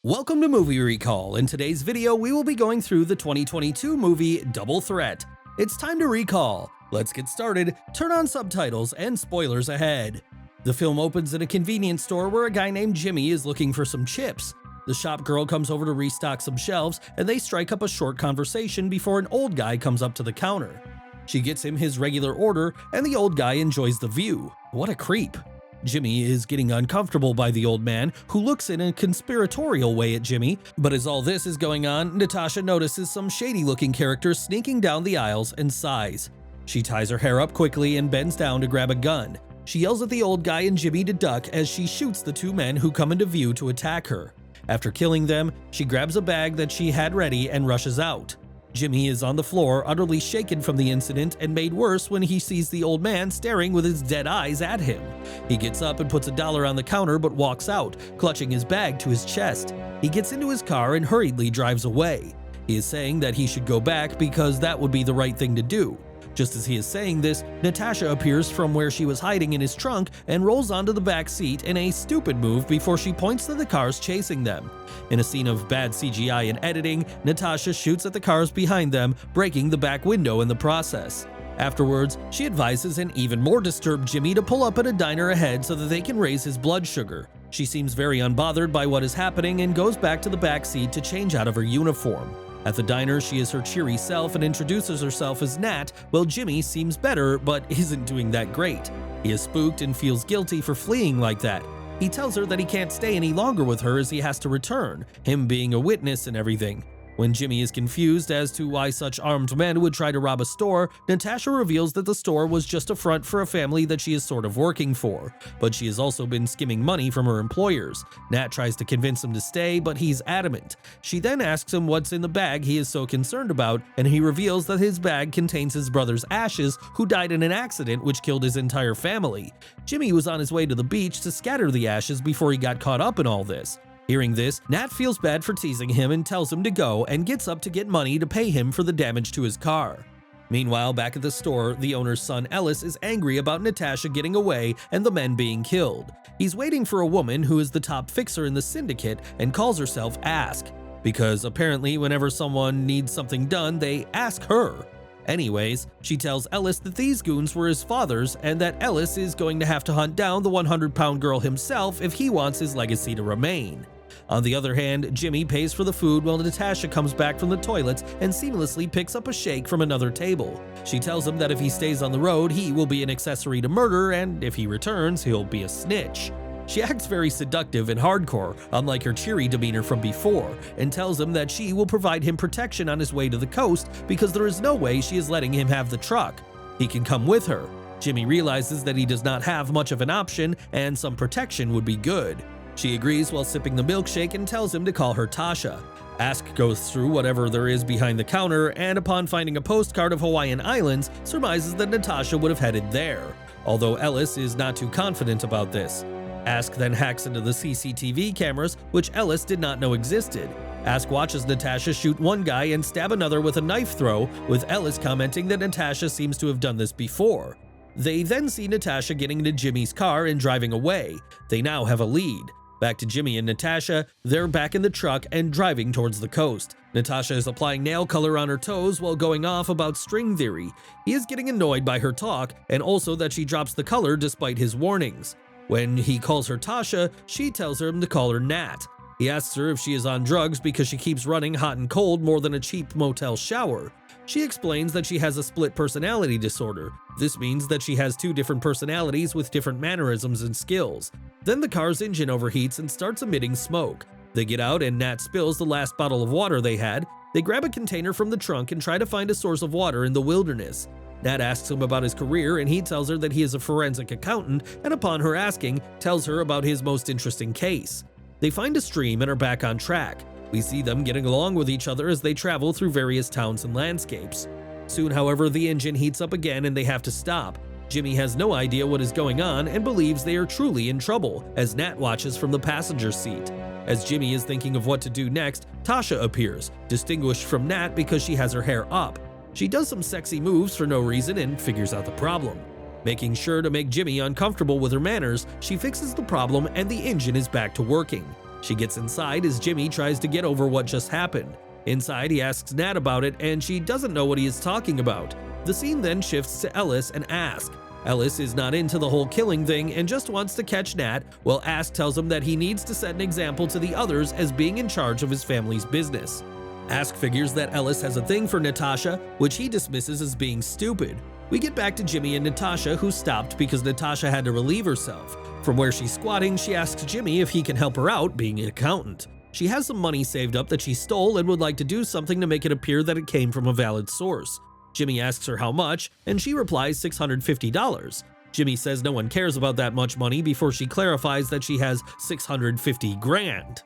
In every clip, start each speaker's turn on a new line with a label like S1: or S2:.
S1: Welcome to Movie Recall. In today's video, we will be going through the 2022 movie Double Threat. It's time to recall. Let's get started, turn on subtitles, and spoilers ahead. The film opens in a convenience store where a guy named Jimmy is looking for some chips. The shop girl comes over to restock some shelves, and they strike up a short conversation before an old guy comes up to the counter. She gets him his regular order, and the old guy enjoys the view. What a creep. Jimmy is getting uncomfortable by the old man, who looks in a conspiratorial way at Jimmy, but as all this is going on, Natasha notices some shady-looking characters sneaking down the aisles and sighs. She ties her hair up quickly and bends down to grab a gun. She yells at the old guy and Jimmy to duck as she shoots the two men who come into view to attack her. After killing them, she grabs a bag that she had ready and rushes out. Jimmy is on the floor, utterly shaken from the incident and made worse when he sees the old man staring with his dead eyes at him. He gets up and puts $1 on the counter but walks out, clutching his bag to his chest. He gets into his car and hurriedly drives away. He is saying that he should go back because that would be the right thing to do. Just as he is saying this, Natasha appears from where she was hiding in his trunk and rolls onto the back seat in a stupid move before she points to the cars chasing them. In a scene of bad CGI and editing, Natasha shoots at the cars behind them, breaking the back window in the process. Afterwards, she advises an even more disturbed Jimmy to pull up at a diner ahead so that they can raise his blood sugar. She seems very unbothered by what is happening and goes back to the back seat to change out of her uniform. At the diner, she is her cheery self and introduces herself as Nat, while Jimmy seems better but isn't doing that great. He is spooked and feels guilty for fleeing like that. He tells her that he can't stay any longer with her as he has to return, him being a witness and everything. When Jimmy is confused as to why such armed men would try to rob a store, Natasha reveals that the store was just a front for a family that she is sort of working for, but she has also been skimming money from her employers. Nat tries to convince him to stay, but he's adamant. She then asks him what's in the bag he is so concerned about, and he reveals that his bag contains his brother's ashes, who died in an accident which killed his entire family. Jimmy was on his way to the beach to scatter the ashes before he got caught up in all this. Hearing this, Nat feels bad for teasing him and tells him to go and gets up to get money to pay him for the damage to his car. Meanwhile, back at the store, the owner's son Ellis is angry about Natasha getting away and the men being killed. He's waiting for a woman who is the top fixer in the syndicate and calls herself Ask, because apparently whenever someone needs something done, they ask her. Anyways, she tells Ellis that these goons were his father's and that Ellis is going to have to hunt down the 100-pound girl himself if he wants his legacy to remain. On the other hand, Jimmy pays for the food while Natasha comes back from the toilets and seamlessly picks up a shake from another table. She tells him that if he stays on the road, he will be an accessory to murder, and if he returns, he'll be a snitch. She acts very seductive and hardcore, unlike her cheery demeanor from before, and tells him that she will provide him protection on his way to the coast because there is no way she is letting him have the truck. He can come with her. Jimmy realizes that he does not have much of an option and some protection would be good. She agrees while sipping the milkshake and tells him to call her Tasha. Ask goes through whatever there is behind the counter and upon finding a postcard of Hawaiian Islands, surmises that Natasha would have headed there, although Ellis is not too confident about this. Ask then hacks into the CCTV cameras, which Ellis did not know existed. Ask watches Natasha shoot one guy and stab another with a knife throw, with Ellis commenting that Natasha seems to have done this before. They then see Natasha getting into Jimmy's car and driving away. They now have a lead. Back to Jimmy and Natasha, they're back in the truck and driving towards the coast. Natasha is applying nail color on her toes while going off about string theory. He is getting annoyed by her talk and also that she drops the color despite his warnings. When he calls her Tasha, she tells him to call her Nat. He asks her if she is on drugs because she keeps running hot and cold more than a cheap motel shower. She explains that she has a split personality disorder. This means that she has two different personalities with different mannerisms and skills. Then the car's engine overheats and starts emitting smoke. They get out and Nat spills the last bottle of water they had. They grab a container from the trunk and try to find a source of water in the wilderness. Nat asks him about his career and he tells her that he is a forensic accountant and upon her asking, tells her about his most interesting case. They find a stream and are back on track. We see them getting along with each other as they travel through various towns and landscapes. Soon, however, the engine heats up again and they have to stop. Jimmy has no idea what is going on and believes they are truly in trouble as Nat watches from the passenger seat. As Jimmy is thinking of what to do next, Tasha appears, distinguished from Nat because she has her hair up. She does some sexy moves for no reason and figures out the problem. Making sure to make Jimmy uncomfortable with her manners, she fixes the problem and the engine is back to working. She gets inside as Jimmy tries to get over what just happened. Inside, he asks Nat about it, and she doesn't know what he is talking about. The scene then shifts to Ellis and Ask. Ellis is not into the whole killing thing and just wants to catch Nat, while Ask tells him that he needs to set an example to the others as being in charge of his family's business. Ask figures that Ellis has a thing for Natasha, which he dismisses as being stupid. We get back to Jimmy and Natasha, who stopped because Natasha had to relieve herself. From where she's squatting, she asks Jimmy if he can help her out, being an accountant. She has some money saved up that she stole and would like to do something to make it appear that it came from a valid source. Jimmy asks her how much, and she replies $650. Jimmy says no one cares about that much money before she clarifies that she has 650 grand.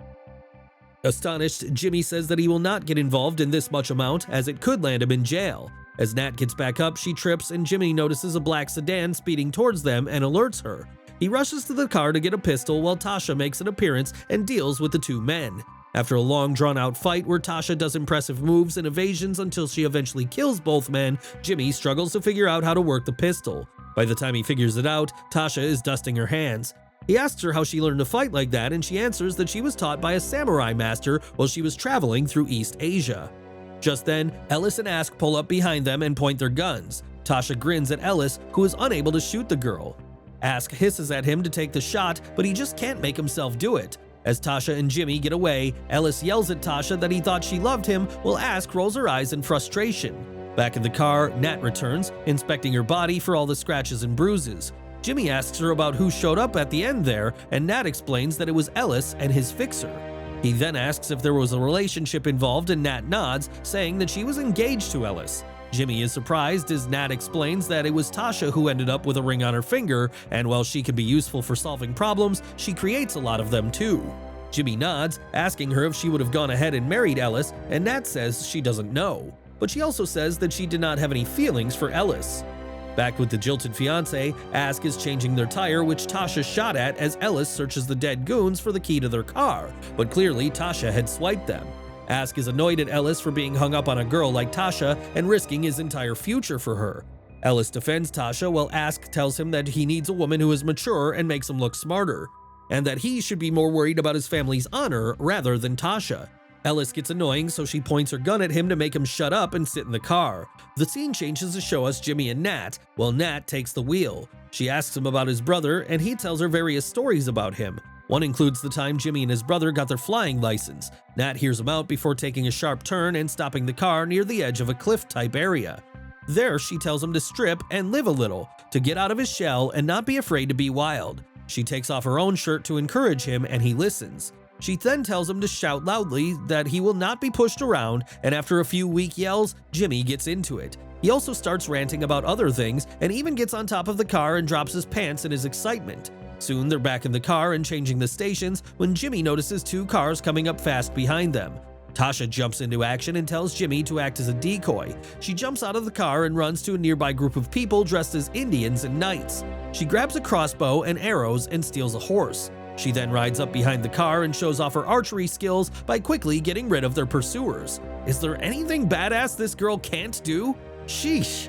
S1: Astonished, Jimmy says that he will not get involved in this much amount as it could land him in jail. As Nat gets back up, she trips and Jimmy notices a black sedan speeding towards them and alerts her. He rushes to the car to get a pistol while Tasha makes an appearance and deals with the two men. After a long drawn-out fight where Tasha does impressive moves and evasions until she eventually kills both men, Jimmy struggles to figure out how to work the pistol. By the time he figures it out, Tasha is dusting her hands. He asks her how she learned to fight like that, and she answers that she was taught by a samurai master while she was traveling through East Asia. Just then, Ellis and Ask pull up behind them and point their guns. Tasha grins at Ellis, who is unable to shoot the girl. Ask hisses at him to take the shot, but he just can't make himself do it. As Tasha and Jimmy get away, Ellis yells at Tasha that he thought she loved him, while Ask rolls her eyes in frustration. Back in the car, Nat returns, inspecting her body for all the scratches and bruises. Jimmy asks her about who showed up at the end there, and Nat explains that it was Ellis and his fixer. He then asks if there was a relationship involved, and Nat nods, saying that she was engaged to Ellis. Jimmy is surprised as Nat explains that it was Tasha who ended up with a ring on her finger, and while she can be useful for solving problems, she creates a lot of them too. Jimmy nods, asking her if she would have gone ahead and married Ellis, and Nat says she doesn't know. But she also says that she did not have any feelings for Ellis. Back with the jilted fiancé, Ask is changing their tire, which Tasha shot at as Ellis searches the dead goons for the key to their car, but clearly Tasha had swiped them. Ask is annoyed at Ellis for being hung up on a girl like Tasha and risking his entire future for her. Ellis defends Tasha while Ask tells him that he needs a woman who is mature and makes him look smarter, and that he should be more worried about his family's honor rather than Tasha. Ellis gets annoying, so she points her gun at him to make him shut up and sit in the car. The scene changes to show us Jimmy and Nat, while Nat takes the wheel. She asks him about his brother, and he tells her various stories about him. One includes the time Jimmy and his brother got their flying license. Nat hears him out before taking a sharp turn and stopping the car near the edge of a cliff-type area. There, she tells him to strip and live a little, to get out of his shell and not be afraid to be wild. She takes off her own shirt to encourage him, and he listens. She then tells him to shout loudly that he will not be pushed around, and after a few weak yells, Jimmy gets into it. He also starts ranting about other things and even gets on top of the car and drops his pants in his excitement. Soon they're back in the car and changing the stations when Jimmy notices two cars coming up fast behind them. Tasha jumps into action and tells Jimmy to act as a decoy. She jumps out of the car and runs to a nearby group of people dressed as Indians and knights. She grabs a crossbow and arrows and steals a horse. She then rides up behind the car and shows off her archery skills by quickly getting rid of their pursuers. Is there anything badass this girl can't do? Sheesh.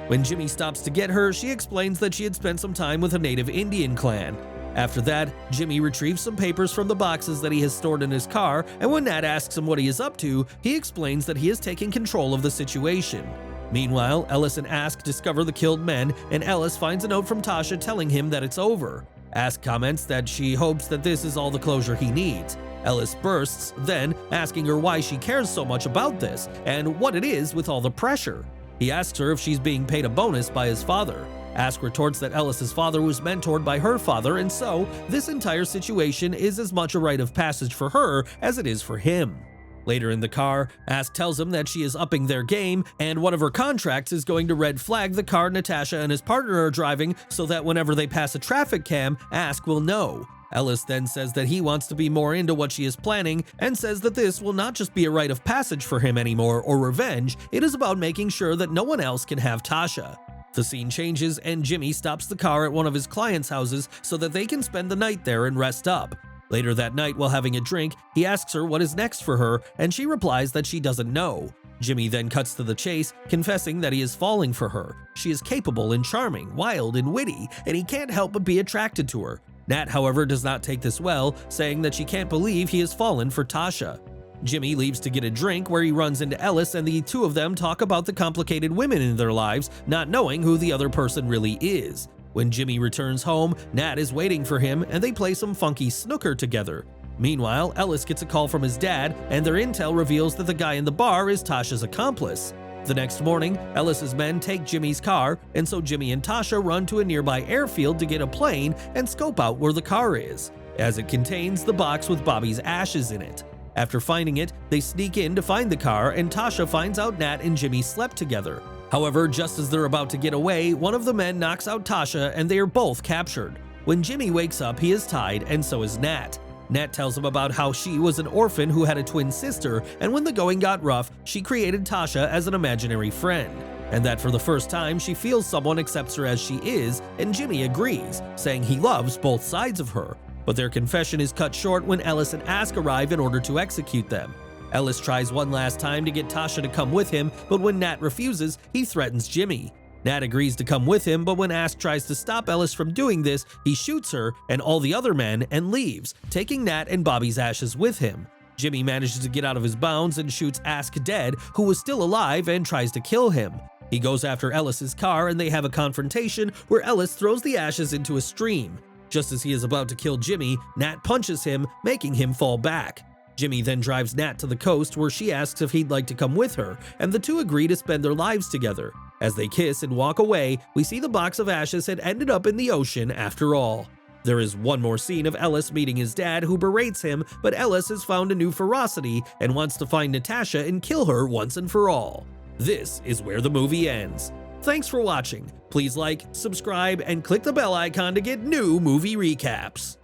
S1: When Jimmy stops to get her, she explains that she had spent some time with a native Indian clan. After that, Jimmy retrieves some papers from the boxes that he has stored in his car, and when Nat asks him what he is up to, he explains that he is taking control of the situation. Meanwhile, Ellis and Ask discover the killed men, and Ellis finds a note from Tasha telling him that it's over. Ask comments that she hopes that this is all the closure he needs. Ellis bursts, then asking her why she cares so much about this, and what it is with all the pressure. He asks her if she's being paid a bonus by his father. Ask retorts that Ellis's father was mentored by her father, and so this entire situation is as much a rite of passage for her as it is for him. Later in the car, Ask tells him that she is upping their game, and one of her contracts is going to red flag the car Natasha and his partner are driving so that whenever they pass a traffic cam, Ask will know. Ellis then says that he wants to be more into what she is planning and says that this will not just be a rite of passage for him anymore or revenge, it is about making sure that no one else can have Tasha. The scene changes and Jimmy stops the car at one of his clients' houses so that they can spend the night there and rest up. Later that night, while having a drink, he asks her what is next for her, and she replies that she doesn't know. Jimmy then cuts to the chase, confessing that he is falling for her. She is capable and charming, wild and witty, and he can't help but be attracted to her. Nat, however, does not take this well, saying that she can't believe he has fallen for Tasha. Jimmy leaves to get a drink, where he runs into Ellis, and the two of them talk about the complicated women in their lives, not knowing who the other person really is. When Jimmy returns home, Nat is waiting for him, and they play some funky snooker together. Meanwhile, Ellis gets a call from his dad, and their intel reveals that the guy in the bar is Tasha's accomplice. The next morning, Ellis's men take Jimmy's car, and so Jimmy and Tasha run to a nearby airfield to get a plane and scope out where the car is, as it contains the box with Bobby's ashes in it. After finding it, they sneak in to find the car, and Tasha finds out Nat and Jimmy slept together. However, just as they're about to get away, one of the men knocks out Tasha, and they are both captured. When Jimmy wakes up, he is tied, and so is Nat. Nat tells him about how she was an orphan who had a twin sister, and when the going got rough, she created Tasha as an imaginary friend, and that for the first time she feels someone accepts her as she is, and Jimmy agrees, saying he loves both sides of her. But their confession is cut short when Ellis and Ask arrive in order to execute them. Ellis tries one last time to get Tasha to come with him, but when Nat refuses, he threatens Jimmy. Nat agrees to come with him, but when Ask tries to stop Ellis from doing this, he shoots her and all the other men and leaves, taking Nat and Bobby's ashes with him. Jimmy manages to get out of his bounds and shoots Ask dead, who was still alive, and tries to kill him. He goes after Ellis's car, and they have a confrontation where Ellis throws the ashes into a stream. Just as he is about to kill Jimmy, Nat punches him, making him fall back. Jimmy then drives Nat to the coast, where she asks if he'd like to come with her, and the two agree to spend their lives together. As they kiss and walk away, we see the box of ashes had ended up in the ocean after all. There is one more scene of Ellis meeting his dad, who berates him, but Ellis has found a new ferocity and wants to find Natasha and kill her once and for all. This is where the movie ends. Thanks for watching. Please like, subscribe, and click the bell icon to get new movie recaps.